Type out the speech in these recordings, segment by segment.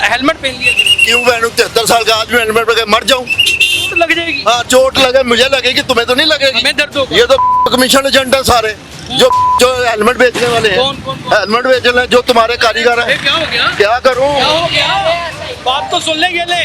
Helmet पहन लिया, क्यों पहनूं? 73 साल का आदमी हेलमेट पहन के मर जाऊं? चोट लग जाएगी। हाँ, चोट लगे मुझे लगेगी, तुम्हें तो नहीं लगेगी। हमें दर्द होगा। ये तो कमीशन एजेंट है सारे, जो हेलमेट बेचने वाले हैं। कौन? हेलमेट बेचने वाले जो तुम्हारे कारीगर ये हैं। क्या हो गया? क्या करूं? क्या हो गया? बात तो सुन ले गेले,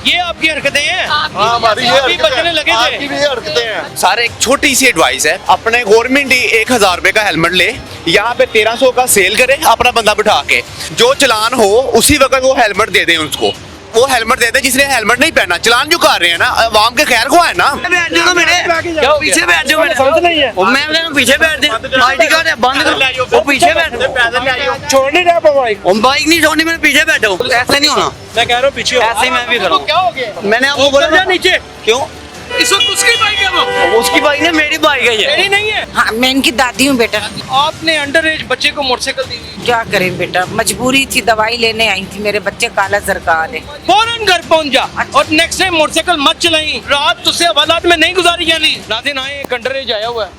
ये आपकी हरकतें हैं। हाँ, हमारी ये अभी बचने लगे थे। आपकी भी ये हरकतें हैं। सारे एक छोटी सी एडवाइस है, अपने गवर्नमेंट ही 1000 रुपए का हेलमेट ले, यहाँ पे 1300 का सेल करे अपना बंदा बिठा के, जो चलान हो उसी वक्त वो हेलमेट दे दें उसको, वो हेलमेट दे दें जिसने हेलमेट नहीं पहना। चलान जो कर रहे हैं ना, अवाम के खैर को है ना। बैठ जाओ मेरे क्या हो गया? पीछे बैठ जाओ मेरे समझ नहीं है। मैं कहता हूं पीछे बैठ दे, आईडी कार्ड है बंद करो, वो पीछे बैठ। छोड़ नहीं रहा बाइक। हम बाइक नहीं छोड़नी, मैंने पीछे बैठो, ऐसे नहीं होना। मैं कह रहा हूँ पीछे हो। ऐसे ही मैं भी तो करूँ। क्या हो गया? मैंने आपको बोला जा ना, नीचे। क्यों? इस वक्त उसकी बाइक है वो, उसकी बाइक नहीं, मेरी बाइक है ये। मेरी नहीं है। हाँ, मैं इनकी दादी हूँ बेटा। आपने अंडर एज बच्चे को मोटरसाइकिल दी हुई। क्या करें बेटा, मजबूरी थी, दवाई लेने आई थी, मेरे बच्चे काला जरकाल है। फौरन घर पहुंच जा और नेक्स्ट टाइम मोटरसाइकिल मत चलाई। रात तुझसे हवालात में नहीं गुजारी जानी। नाज़रीन आए, एक अंडर एज आया हुआ है,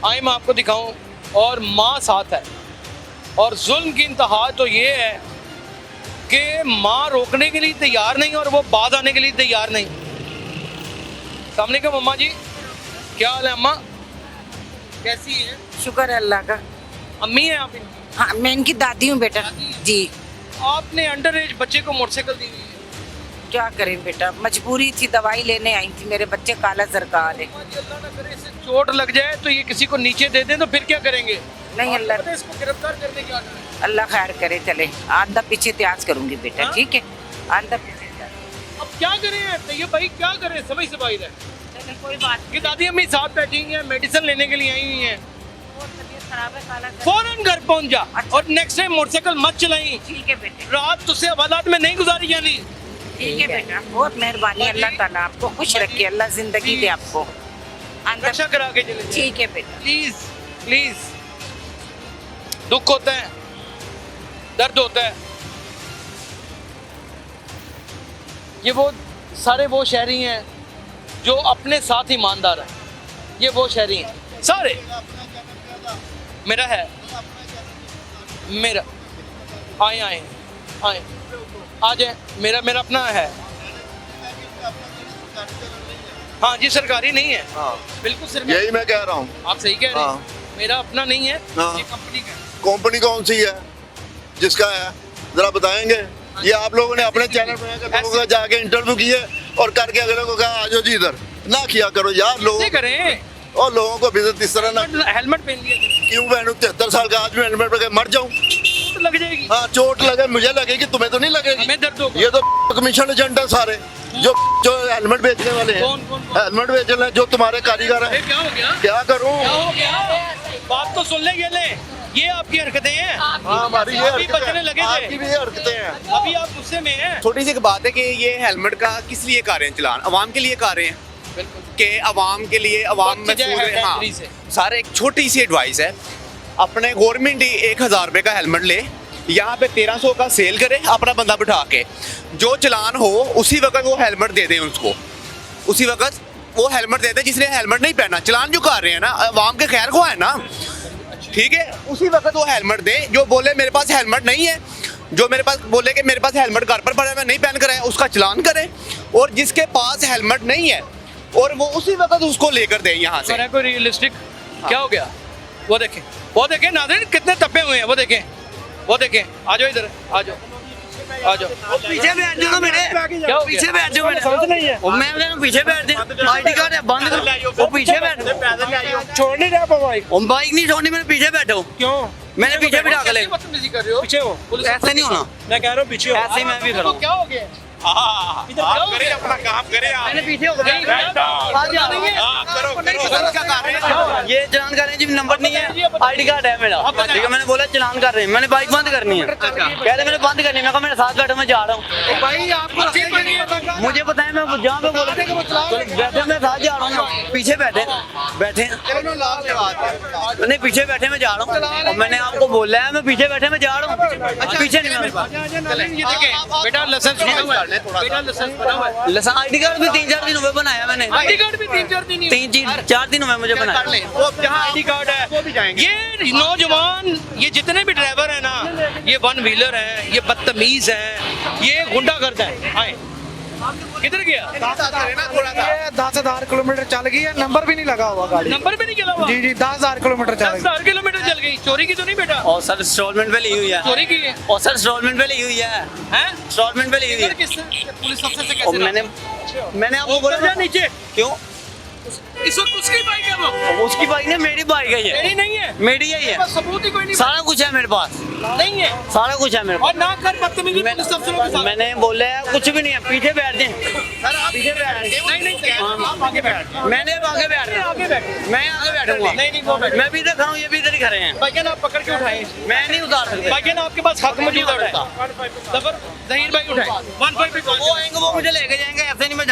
आए मैं आपको दिखाऊं, और माँ साथ है। और जुल्म की इंतहा तो ये है कि माँ रोकने के लिए तैयार नहीं और वो बाज आने के लिए तैयार नहीं। सामने का मम्मा जी, क्या हाल है अम्मा? कैसी है? शुक्र है अल्लाह का। अम्मी है आप इनकी? हाँ, मैं इनकी दादी हूँ बेटा जी। आपने अंडर एज बच्चे को मोटरसाइकिल दी हुई है। क्या करें बेटा, मजबूरी थी, दवाई लेने आई थी, मेरे बच्चे काला जरकाल है। अल्लाह ना करे इसे चोट लग जाए तो ये किसी को नीचे दे दें तो फिर क्या करेंगे? नहीं, अल्लाह पता है इसको गिरफ्तार करने की ऑर्डर है। अल्लाह खैर करे, चले आंदा पीछे त्याग करूंगी बेटा, हाँ? ठीक है? आंदा पीछे त्याग। अब क्या करें? तो ये भाई क्या करें, समझ से बाहर है। चले, कोई बात ये दादी अम्मी साथ बैठी हुई हैं, मेडिसिन लेने के लिए आई हुई हैं। नहीं, तबीयत खराब है, काला जरकाल। फौरन घर पहुंच जा और नेक्स्ट टाइम मोटरसाइकिल मत चलाई। ठीक है बेटे, रात तुझसे हवालात में नहीं गुजारी जानी। ठीक है बेटा, बहुत मेहरबानी, अल्लाह ताला आपको खुश रखे, अल्लाह जिंदगी दे आपको। आंदा रक्षा करा के चले। ठीक है बेटा। प्लीज प्लीज, दुख होता है, दर्द होता है। ये वो सारे वो शहरी हैं जो अपने साथ ईमानदार हैं। ये वो शहरी हैं सारे। मेरा है, मेरा आए आए आए आ जाए, मेरा मेरा अपना है। हाँ जी, सरकारी नहीं है। हाँ, बिल्कुल सरकारी। यही मैं कह रहा हूँ। आप सही कह रहे हैं। हाँ। मेरा अपना नहीं है, हाँ। ये कंपनी का है। कंपनी कौन सी है जिसका है, जरा बताएंगे? ये आप लोगों ने अपने चैनल पे लोगों का जाके इंटरव्यू किए और करके अगले को कहा आ जाओ जी इधर, ना किया करो यार कैसे लोग। करें? और लोगों को भी इस तरह ना, हेलमेट पहन लिया, क्यों पहनूं? 73 साल का आदमी हेलमेट पहन के मर जाऊं? चोट लग जाएगी। हाँ, चोट लगे मुझे लगेगी, तुम्हें तो नहीं लगेगी। हमें दर्द होगा। ये तो कमीशन एजेंट है सारे, जो हेलमेट बेचने वाले हैं। कौन? हेलमेट बेचने वाले जो तुम्हारे कारीगर ये हैं। क्या हो गया? क्या करूं? क्या हो गया? बात तो सुन ले गेले, ये आपकी हरकतें हैं। हाँ, हमारी ये अभी हरकतें बचने लगे हैं। थे। आपकी भी ये हरकतें हैं। अभी आप गुस्से में हैं। छोटी सी एक बात है कि ये हेलमेट का किस लिए कर रहे हैं चलान, अवाम के लिए कर रहे हैं बिल्कुल। कि अवाम के लिए, अवाम बच जाए महफूज है। हाँ, हैंडरी से। सारे एक छोटी सी एडवाइस है, अपने गवर्नमेंट ही 1000 रुपए का हेलमेट ले, यहाँ पे 1300 का सेल करे अपना बंदा बिठा के, जो चलान हो उसी वक्त वो हेलमेट दे दें उसको, उसी वक्त वो हेलमेट दे दें जिसने हेलमेट नहीं पहना। चलान जो कर रहे हैं ना, अवाम के खैर को है ना, ठीक है? उसी वक्त वो हेलमेट दे। जो बोले मेरे पास हेलमेट नहीं है, जो मेरे पास बोले कि मेरे पास हेलमेट घर पर पड़ा है मैं नहीं पहन कर आया, उसका चलान करें। और जिसके पास हेलमेट नहीं है और वो उसी वक्त उसको लेकर दे यहाँ से। कोई रियलिस्टिक क्या हो गया? वो देखें नाज़रीन कितने तपे हुए हैं। वो देखें आ जाओ इधर, आ जाओ आ जाओ। पीछे बैठ जाओ मेरे क्या हो पीछे गया? बैठ जाओ मेरे समझ नहीं है। मैं कहता हूं पीछे बैठ दे, आईडी कार्ड है बंद करो, वो पीछे बैठ। छोड़ नहीं रहा बाइक। हम बाइक नहीं छोड़नी, मैंने पीछे बैठो, क्यों? मैंने पीछे बिठा के ले। कैसी बदतमीजी कर रहे हो? पीछे हो। पुलिस ऐसे नहीं होना, मैं कह रहा हूँ पीछे हो। ऐसे ही मैं भी तो करूँ। क्या हो गया? इधर क्या हो गया? अपना काम करें आप। मैंने पीछे होकर नहीं, आज आ रही है। ये चलान कर रहे हैं जी, नंबर नहीं है, आईडी कार्ड है मेरा। ठीक है, मैंने बोला चलान कर रहे हैं, मैंने बाइक बंद करनी है। कह रहे मैंने बंद करनी है, मैं कहा मेरे साथ बैठो, मैं जा रहा हूँ। भाई आपको मुझे पता है, मैं जहाँ पे बोला बैठे मैं साथ जा रहा हूँ, पीछे बैठे नहीं, पीछे बैठे मैं जा रहा हूँ। और मैंने आपको बोला है मैं पीछे बैठे मैं जा रहा हूँ, पीछे नहीं मैं। ये देखें बेटा, लाइसेंस छूटा हुआ है। निकालना है थोड़ा बेटा सा। लाइसेंस बना हुआ है, लाइसेंस आईडी कार्ड भी 3-4 दिन हुए बनाया मैंने, आईडी कार्ड भी 3-4 दिन ही हुए। 3-4 दिन हुए मुझे कर बनाया। लें वो जहाँ आईडी कार्ड है वो भी जाएंगे। ये नौजवान, ये जितने भी ड्राइवर है ना, ये वन व्हीलर है, ये बदतमीज है, ये गुंडागर्द है। आए किधर गया? थोड़ा सा ये 10,000 किलोमीटर चल गई है, नंबर भी नहीं लगा हुआ गाड़ी। नंबर भी नहीं चला हुआ। जी 10,000 किलोमीटर चल गई। 10,000 किलोमीटर चल गई। चोरी की तो नहीं बेटा? और सर इंस्टॉलमेंट पे ली हुई है, चोरी की है और सर इंस्टॉलमेंट पे ली हुई है, हैं? इंस्टॉलमेंट पे ली हुई इधर है। किससे पुलिस अफसर से और कैसे? मैंने आपको ऊपर जा बोला नीचे। क्यों? इस वक्त उसकी बाइक है वो, उसकी बाइक नहीं, मेरी बाइक है मेरी ये, नहीं है। मेरी ही है, बस सबूत ही कोई नहीं, सारा कुछ है मेरे पास, नहीं है। सारा कुछ है मेरे और पास। ना कर बदतमीजी पुलिस अफसरों के साथ। मैंने बोला है कुछ भी नहीं है, पीछे बैठ जाए। सर आप पीछे बैठ नहीं नहीं आप आगे बैठ मैंने आगे बैठ नहीं, आगे बैठ। मैं आगे बैठूंगा। नहीं नहीं वो बैठ। मैं भी इधर खड़ा हूँ, ये भी इधर ही खड़े हैं, भाईजान आप पकड़ के उठाए। मैं नहीं उतार सकते। भाईजान आपके पास हक मौजूद है उठा। जफर जहीर भाई उठाए। 155 वो आएंगे वो मुझे लेके जाएंगे, ऐसे नहीं मैं